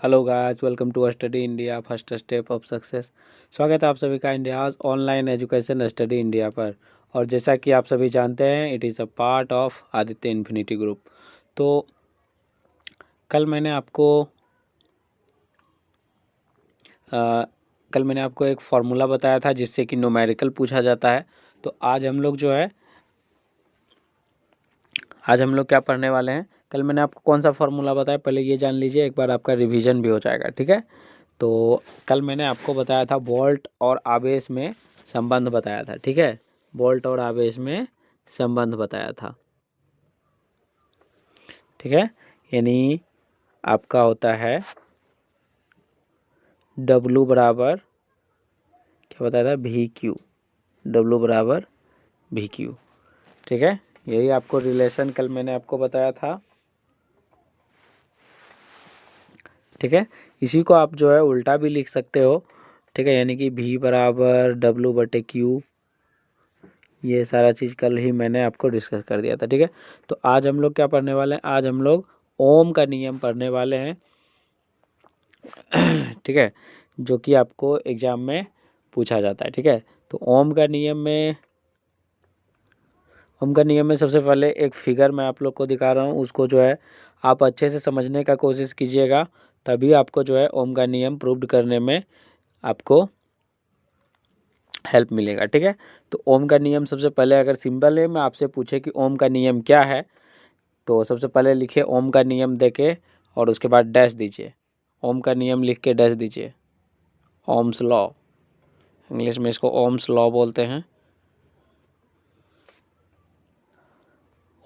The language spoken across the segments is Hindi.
Hello guys, welcome to study India first step of success. स्वागत है आप सभी का India's online education study India पर। और जैसा कि आप सभी जानते हैं, it is a part of Aditya infinity group. तो कल मैंने आपको एक फार्मूला बताया था जिससे कि न्यूमेरिकल पूछा जाता है। तो आज हम लोग क्या पढ़ने वाले हैं। कल मैंने आपको कौन सा फार्मूला बताया, पहले ये जान लीजिए, एक बार आपका रिवीजन भी हो जाएगा। ठीक है। तो कल मैंने आपको बताया था वोल्ट और आवेश में संबंध बताया था। ठीक है, वोल्ट और आवेश में संबंध बताया था। ठीक है, यानी आपका होता है W बराबर क्या बताया था, VQ। W बराबर VQ। ठीक है, यही आपको रिलेशन कल मैंने आपको बताया था। ठीक है, इसी को आप उल्टा भी लिख सकते हो। ठीक है, यानी कि V बराबर W/Q। ये सारा चीज़ कल ही मैंने आपको डिस्कस कर दिया था। ठीक है, तो आज हम लोग क्या पढ़ने वाले हैं, आज हम लोग ओम का नियम पढ़ने वाले हैं। ठीक है, जो कि आपको एग्जाम में पूछा जाता है। ठीक है, तो ओम का नियम में सबसे पहले एक फिगर मैं आप लोग को दिखा रहा हूँ, उसको आप अच्छे से समझने का कोशिश कीजिएगा, तभी आपको ओम का नियम प्रूव्ड करने में आपको हेल्प मिलेगा। ठीक है, तो ओम का नियम सबसे पहले, अगर सिंपल है मैं आपसे पूछे कि ओम का नियम क्या है, तो सबसे पहले लिखिए ओम का नियम देके और उसके बाद डैश दीजिए। ओम का नियम लिख के डैश दीजिए, ओम्स लॉ। इंग्लिश में इसको ओम्स लॉ बोलते हैं।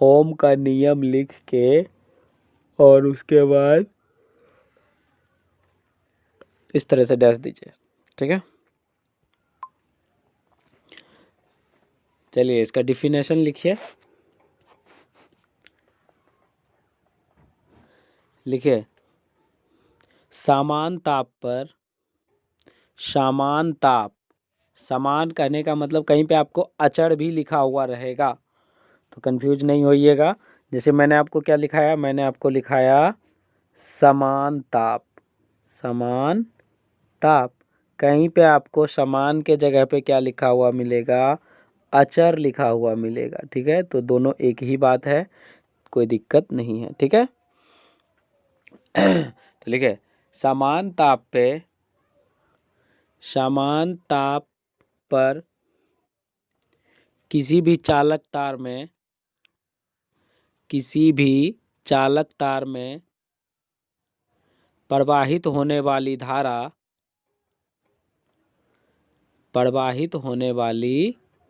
ओम का नियम लिख के और उसके बाद इस तरह से डैश दीजिए। ठीक है, चलिए इसका डिफिनेशन लिखिए। लिखिए, समान ताप पर समान ताप, समान कहने का मतलब कहीं पे आपको अचर भी लिखा हुआ रहेगा, तो कंफ्यूज नहीं होइएगा। जैसे मैंने आपको क्या लिखाया, मैंने आपको लिखाया समान ताप। समान ताप, कहीं पे आपको समान के जगह पे क्या लिखा हुआ मिलेगा, अचर लिखा हुआ मिलेगा। ठीक है, तो दोनों एक ही बात है, कोई दिक्कत नहीं है। ठीक है, तो लिखे समान ताप पर किसी भी चालक तार में प्रवाहित होने वाली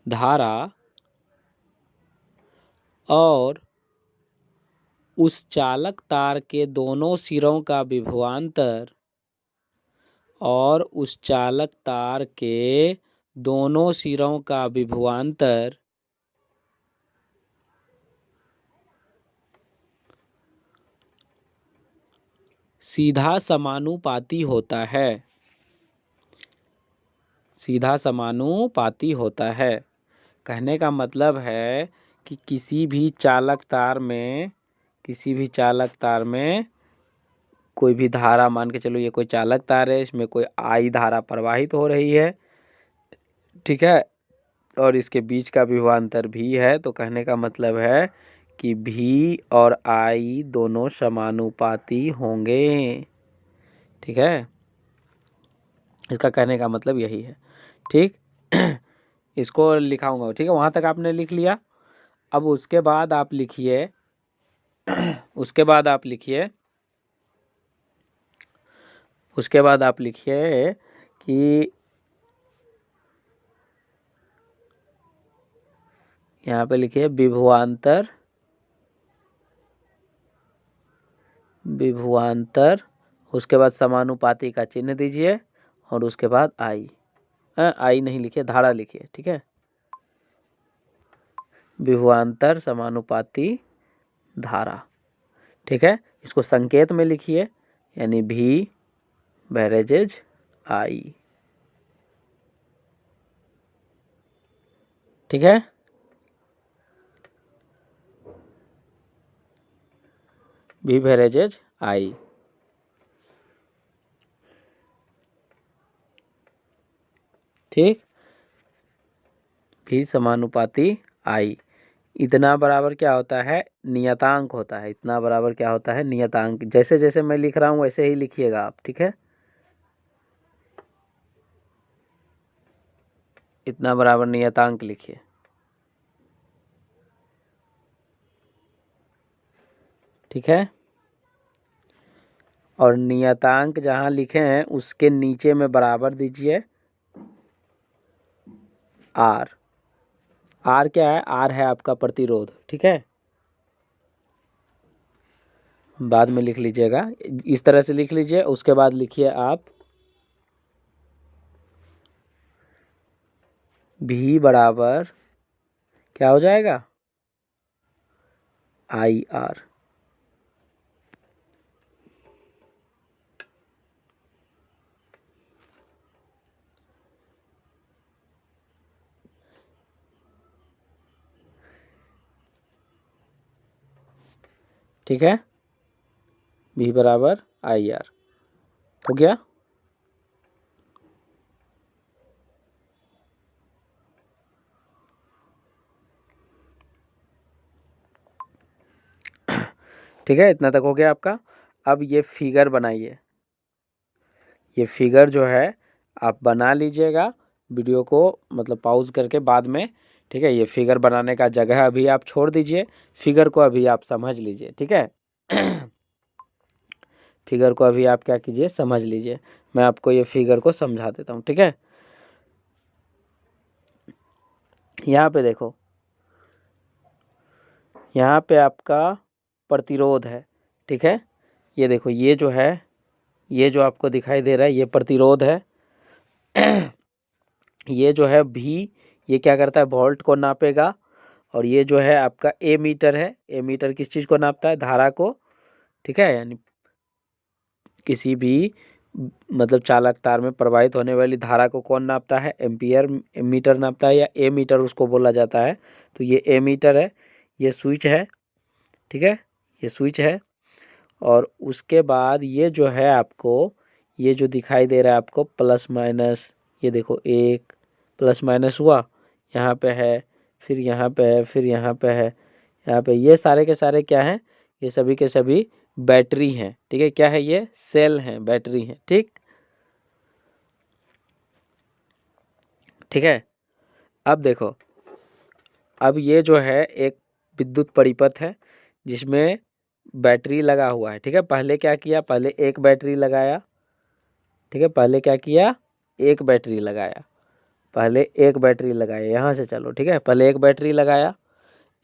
धारा और उस चालक तार के दोनों सिरों का विभवांतर सीधा समानुपाती होता है। कहने का मतलब है कि किसी भी चालक तार में कोई भी धारा, मान के चलो ये कोई चालक तार है, इसमें कोई आई धारा प्रवाहित हो रही है। ठीक है, और इसके बीच का विभवांतर भी है, तो कहने का मतलब है कि भी और आई दोनों समानुपाती होंगे। ठीक है, इसका कहने का मतलब यही है। ठीक, इसको लिखाऊंगा। ठीक है, वहाँ तक आपने लिख लिया। अब उसके बाद आप लिखिए कि यहाँ पे लिखिए विभवांतर, उसके बाद समानुपाती का चिन्ह दीजिए और उसके बाद आई नहीं लिखिए, धारा लिखिए। ठीक है, विभवांतर समानुपाती धारा। ठीक है, इसको संकेत में लिखिए, यानी भी बैरेजेज आई। ठीक है, भी बैरेजेज आई। ठीक, भी समानुपाती आई। इतना बराबर क्या होता है, नियतांक होता है। इतना बराबर क्या होता है, नियतांक। जैसे जैसे मैं लिख रहा हूँ वैसे ही लिखिएगा आप, ठीक है। इतना बराबर नियतांक लिखिए, ठीक है। और नियतांक जहाँ लिखे हैं उसके नीचे में बराबर दीजिए आर। आर क्या है, आर है आपका प्रतिरोध, ठीक है। बाद में लिख लीजिएगा, इस तरह से लिख लीजिए। उसके बाद लिखिए आप भी बराबर क्या हो जाएगा, आई आर। ठीक है, भी बराबर आई आर हो गया। ठीक है, इतना तक हो गया आपका। अब ये फिगर बनाइए। ये फिगर जो है आप बना लीजिएगा वीडियो को, मतलब पॉज करके बाद में, ठीक है। ये फिगर बनाने का जगह अभी आप छोड़ दीजिए, फिगर को अभी आप समझ लीजिए, ठीक है। फिगर को अभी आप क्या कीजिए, समझ लीजिए। मैं आपको ये फिगर को समझा देता हूँ, ठीक है। यहाँ पे देखो, यहाँ पे आपका प्रतिरोध है, ठीक है। ये देखो, ये जो है, ये जो आपको दिखाई दे रहा है ये प्रतिरोध है। ये जो है भी, ये क्या करता है, वोल्ट को नापेगा। और ये जो है आपका ए मीटर है। ए मीटर किस चीज़ को नापता है, धारा को, ठीक है। यानी किसी भी मतलब चालक तार में प्रवाहित होने वाली धारा को कौन नापता है, एम्पियर मीटर नापता है, या ए मीटर उसको बोला जाता है। तो ये ए मीटर है, ये स्विच है, ठीक है, ये स्विच है। और उसके बाद ये जो है आपको, ये जो दिखाई दे रहा है आपको प्लस माइनस, ये देखो एक प्लस माइनस हुआ, यहाँ पे है, फिर यहाँ पे है, फिर यहाँ पे है, यहाँ पे। ये सारे के सारे क्या हैं, ये सभी के सभी बैटरी हैं, ठीक है। क्या है, ये सेल हैं, बैटरी हैं, ठीक। ठीक है, अब देखो, अब ये जो है एक विद्युत परिपथ है जिसमें बैटरी लगा हुआ है, ठीक है। पहले क्या किया, पहले एक बैटरी लगाया, ठीक है। पहले क्या किया, एक बैटरी लगाया, पहले एक बैटरी लगाया, यहाँ से चलो, ठीक है। पहले एक बैटरी लगाया,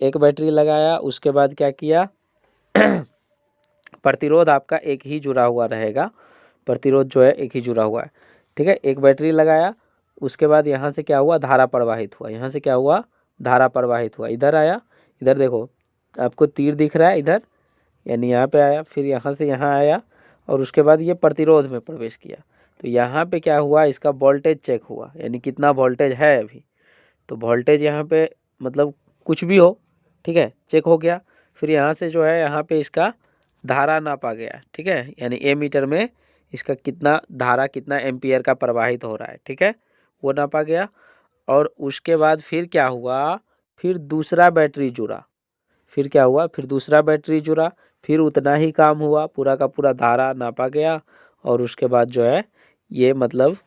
एक बैटरी लगाया, उसके बाद क्या किया, प्रतिरोध आपका एक ही जुड़ा हुआ रहेगा, प्रतिरोध जो है एक ही जुड़ा हुआ है, ठीक है। एक बैटरी लगाया, उसके बाद यहाँ से क्या हुआ, धारा प्रवाहित हुआ, यहाँ से क्या हुआ, धारा प्रवाहित हुआ, इधर आया, इधर देखो आपको तीर दिख रहा है इधर, यानी यहाँ पे आया, फिर यहाँ से यहाँ आया, और उसके बाद ये प्रतिरोध में प्रवेश किया। तो यहाँ पे क्या हुआ, इसका वोल्टेज चेक हुआ, यानी कितना वोल्टेज है अभी। तो वोल्टेज यहाँ पे मतलब कुछ भी हो, ठीक है, चेक हो गया। फिर यहाँ से जो है यहाँ पे इसका धारा नापा गया, ठीक है। यानी ए मीटर में इसका कितना धारा, कितना एम्पियर का प्रवाहित हो रहा है, ठीक है, वो नापा गया। और उसके बाद फिर क्या हुआ, फिर दूसरा बैटरी जुड़ा, फिर क्या हुआ, फिर दूसरा बैटरी जुड़ा, फिर उतना ही काम हुआ, पूरा का पूरा धारा नापा गया। और उसके बाद जो है ये मतलब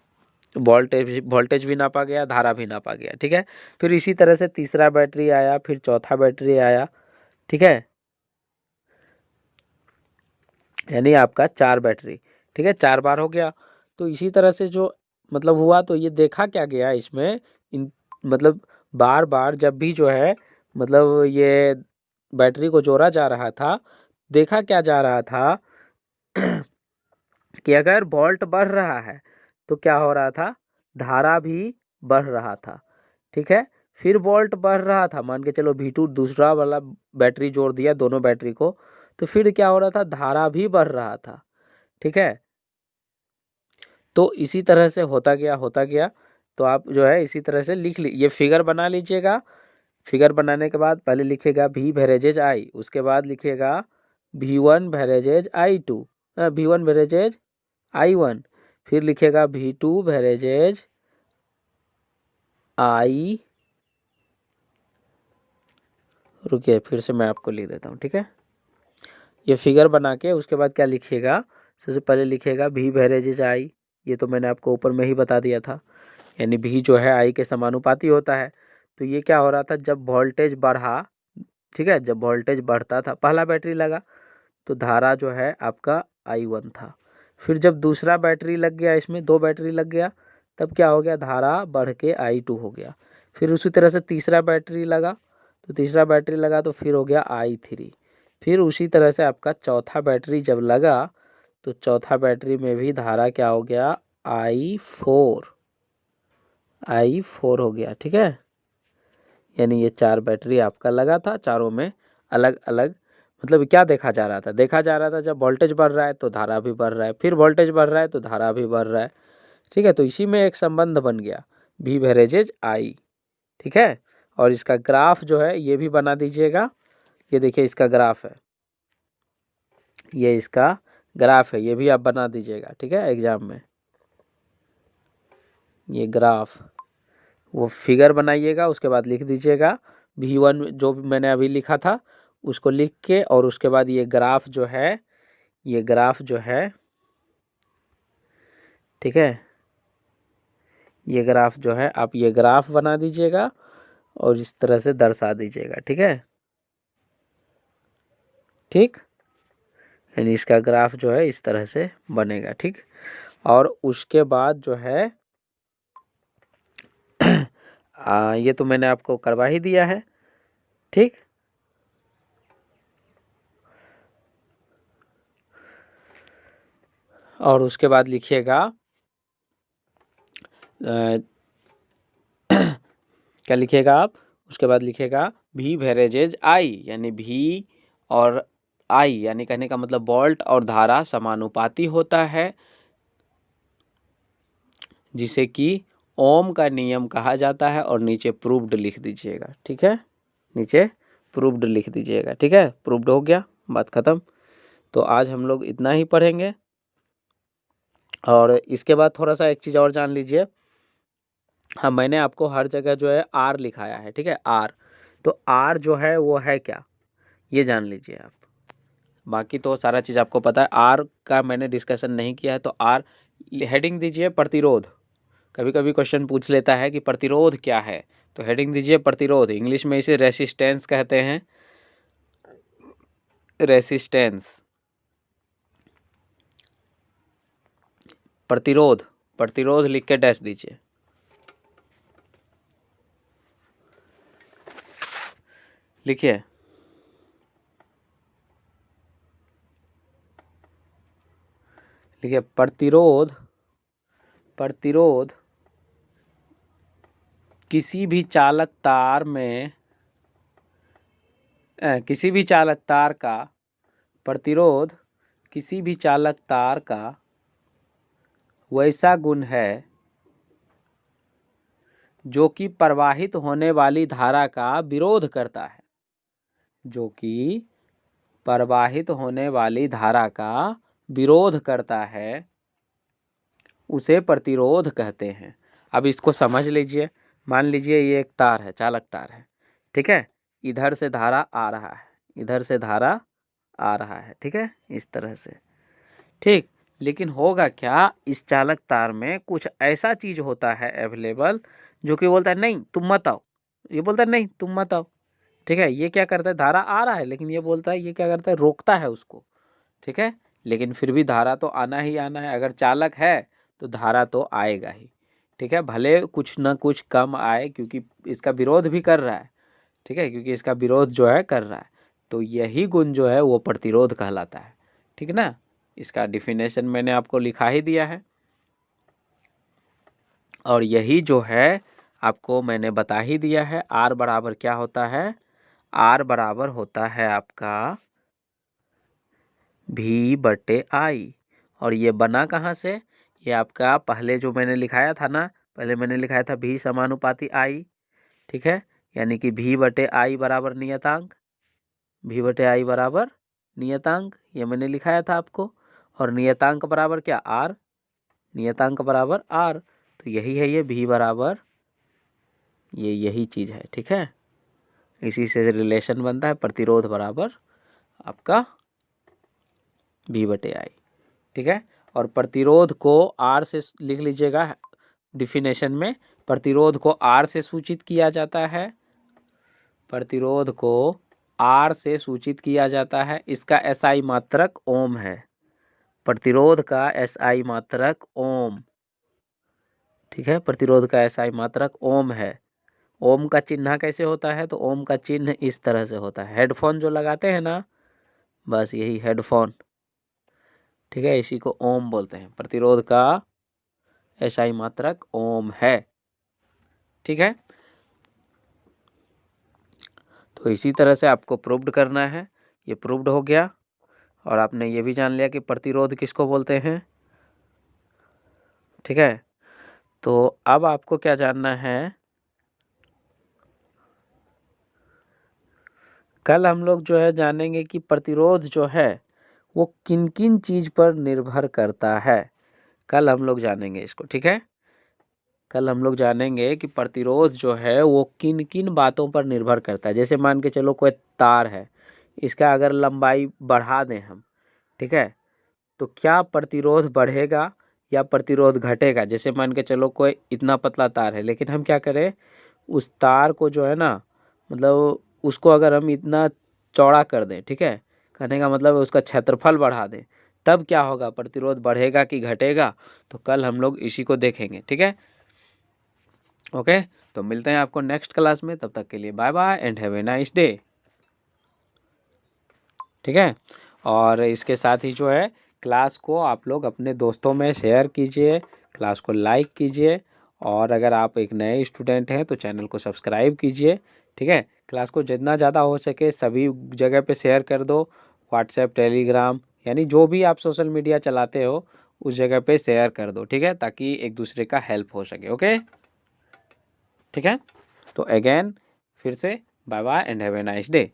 वोल्टेज भी नापा गया, धारा भी नापा गया, ठीक है। फिर इसी तरह से तीसरा बैटरी आया, फिर चौथा बैटरी आया, ठीक है। यानी आपका 4 बैटरी, ठीक है, 4 बार हो गया। तो इसी तरह से जो मतलब हुआ, तो ये देखा क्या गया इसमें, इन मतलब बार बार जब भी जो है मतलब ये बैटरी को जोड़ा जा रहा था, देखा क्या जा रहा था कि अगर वोल्ट बढ़ रहा है तो क्या हो रहा था, धारा भी बढ़ रहा था, ठीक है। फिर वोल्ट बढ़ रहा था, मान के चलो V2 दूसरा वाला बैटरी जोड़ दिया दोनों बैटरी को, तो फिर क्या हो रहा था, धारा भी बढ़ रहा था, ठीक है। तो इसी तरह से होता गया, होता गया। तो आप जो है इसी तरह से लिख ली, ये फिगर बना लीजिएगा। फिगर बनाने के बाद पहले लिखिएगा V वेरेजेज आई, उसके बाद लिखिएगा V1 वेरेजेज I2, V1 वेरेजेज I1, फिर लिखिएगा V2 वेरेजेज आई, रुकिए फिर से मैं आपको लिख देता हूँ, ठीक है। ये फिगर बना के उसके बाद क्या लिखिएगा, सबसे पहले लिखिएगा भी वेरेजेज आई। ये तो मैंने आपको ऊपर में ही बता दिया था, यानी भी जो है आई के समानुपाती होता है। तो ये क्या हो रहा था, जब वोल्टेज बढ़ा, ठीक है, जब वोल्टेज बढ़ता था, पहला बैटरी लगा तो धारा जो है आपका I1 था। फिर जब दूसरा बैटरी लग गया, इसमें दो बैटरी लग गया, तब क्या हो गया, धारा बढ़ के I2 हो गया। फिर उसी तरह से तीसरा बैटरी लगा, तो तीसरा बैटरी लगा तो फिर हो गया I3। फिर उसी तरह से आपका चौथा बैटरी जब लगा तो चौथा बैटरी में भी धारा क्या हो गया, I4 हो गया, ठीक है। यानी ये 4 बैटरी आपका लगा था, चारों में अलग अलग, मतलब क्या देखा जा रहा था, जब वोल्टेज बढ़ रहा है तो धारा भी बढ़ रहा है, फिर वोल्टेज बढ़ रहा है तो धारा भी बढ़ रहा है, ठीक है। तो इसी में एक संबंध बन गया, भी वेरेजेज आई, ठीक है। और इसका ग्राफ जो है ये भी बना दीजिएगा। ये देखिए इसका ग्राफ है, ये इसका ग्राफ है, ये भी आप बना दीजिएगा, ठीक है, एग्जाम में। ये ग्राफ, वो फिगर बनाइएगा, उसके बाद लिख दीजिएगा V1 जो मैंने अभी लिखा था उसको लिख के, और उसके बाद ये ग्राफ जो है, ये ग्राफ जो है, ठीक है, ये ग्राफ जो है आप ये ग्राफ बना दीजिएगा और इस तरह से दर्शा दीजिएगा, ठीक है, ठीक। यानी इसका ग्राफ जो है इस तरह से बनेगा, ठीक। और उसके बाद जो है ये तो मैंने आपको करवा ही दिया है, ठीक। और उसके बाद लिखिएगा क्या लिखिएगा आप, उसके बाद लिखिएगा भी वेरेजेज आई, यानी भी और आई, यानी कहने का मतलब वोल्ट और धारा समानुपाती होता है, जिसे कि ओम का नियम कहा जाता है। और नीचे प्रूव्ड लिख दीजिएगा, ठीक है, नीचे प्रूव्ड लिख दीजिएगा, ठीक है। प्रूव्ड हो गया, बात खत्म। तो आज हम लोग इतना ही पढ़ेंगे। और इसके बाद थोड़ा सा एक चीज़ और जान लीजिए, हाँ मैंने आपको हर जगह जो है आर लिखाया है, ठीक है, आर। तो आर जो है वो है क्या, ये जान लीजिए आप। बाकी तो सारा चीज़ आपको पता है, आर का मैंने डिस्कशन नहीं किया है। तो आर हेडिंग दीजिए प्रतिरोध। कभी कभी क्वेश्चन पूछ लेता है कि प्रतिरोध क्या है, तो हेडिंग दीजिए प्रतिरोध। इंग्लिश में इसे रेसिस्टेंस कहते हैं, रेसिस्टेंस, प्रतिरोध, प्रतिरोध लिख के डैश दीजिए। लिखिए, लिखिए प्रतिरोध, प्रतिरोध किसी भी चालक तार में, किसी भी चालक तार का प्रतिरोध, किसी भी चालक तार का वैसा गुण है जो कि प्रवाहित होने वाली धारा का विरोध करता है, जो कि प्रवाहित होने वाली धारा का विरोध करता है, उसे प्रतिरोध कहते हैं। अब इसको समझ लीजिए। मान लीजिए ये एक तार है, चालक तार है, ठीक है, इधर से धारा आ रहा है, इधर से धारा आ रहा है, ठीक है, इस तरह से, ठीक। लेकिन होगा क्या, इस चालक तार में कुछ ऐसा चीज होता है अवेलेबल, जो कि बोलता है नहीं तुम मत आओ, ये बोलता है नहीं तुम मत आओ, ठीक है। ये क्या करता है, धारा आ रहा है लेकिन ये बोलता है, ये क्या करता है, रोकता है उसको, ठीक है। लेकिन फिर भी धारा तो आना ही आना है, अगर चालक है तो धारा तो आएगा ही, ठीक है, भले कुछ ना कुछ कम आए, क्योंकि इसका विरोध भी कर रहा है, ठीक है, क्योंकि इसका विरोध जो है कर रहा है। तो यही गुण जो है वो प्रतिरोध कहलाता है, ठीक ना। इसका डिफिनेशन मैंने आपको लिखा ही दिया है, और यही जो है आपको मैंने बता ही दिया है। आर बराबर क्या होता है, आर बराबर होता है आपका V/I। और ये बना कहाँ से, ये आपका पहले जो मैंने लिखाया था ना, पहले मैंने लिखाया था V समानुपाती I, ठीक है, यानी कि V/I बराबर नियतांक, V/I बराबर नियतांक, ये मैंने लिखाया था आपको। और नियतांक बराबर क्या, R, नियतांक बराबर R। तो यही है ये V बराबर ये यही चीज़ है, ठीक है। इसी से रिलेशन बनता है प्रतिरोध बराबर आपका V/I, ठीक है। और प्रतिरोध को R से लिख लीजिएगा डिफिनेशन में। प्रतिरोध को R से सूचित किया जाता है, प्रतिरोध को R से सूचित किया जाता है। इसका SI मात्रक ओम है, प्रतिरोध का SI मात्रक ओम, ठीक है। प्रतिरोध का SI मात्रक ओम है। ओम का चिन्ह कैसे होता है, तो ओम का चिन्ह इस तरह से होता है। हेडफोन जो लगाते हैं ना, बस यही हेडफोन, ठीक है, इसी को ओम बोलते हैं। प्रतिरोध का SI मात्रक ओम है, ठीक है। तो इसी तरह से आपको प्रूव्ड करना है। ये प्रूव्ड हो गया और आपने ये भी जान लिया कि प्रतिरोध किसको बोलते हैं, ठीक है। तो अब आपको क्या जानना है, कल हम लोग जो है जानेंगे कि प्रतिरोध जो है वो किन किन चीज पर निर्भर करता है। कल हम लोग जानेंगे इसको, ठीक है। कल हम लोग जानेंगे कि प्रतिरोध जो है वो किन किन बातों पर निर्भर करता है। जैसे मान के चलो कोई तार है, इसका अगर लंबाई बढ़ा दें हम, ठीक है, तो क्या प्रतिरोध बढ़ेगा या प्रतिरोध घटेगा। जैसे मान के चलो कोई इतना पतला तार है, लेकिन हम क्या करें, उस तार को जो है ना, मतलब उसको अगर हम इतना चौड़ा कर दें, ठीक है, कहने का मतलब उसका क्षेत्रफल बढ़ा दें, तब क्या होगा, प्रतिरोध बढ़ेगा कि घटेगा। तो कल हम लोग इसी को देखेंगे, ठीक है। ओके, तो मिलते हैं आपको नेक्स्ट क्लास में। तब तक के लिए bye bye and have a nice day, ठीक है। और इसके साथ ही जो है क्लास को आप लोग अपने दोस्तों में शेयर कीजिए, क्लास को लाइक कीजिए, और अगर आप एक नए स्टूडेंट हैं तो चैनल को सब्सक्राइब कीजिए, ठीक है। क्लास को जितना ज़्यादा हो सके सभी जगह पे शेयर कर दो, व्हाट्सएप, टेलीग्राम, यानी जो भी आप सोशल मीडिया चलाते हो उस जगह पे शेयर कर दो, ठीक है, ताकि एक दूसरे का हेल्प हो सके। ओके, ठीक है। तो अगेन फिर से bye bye and have a nice day.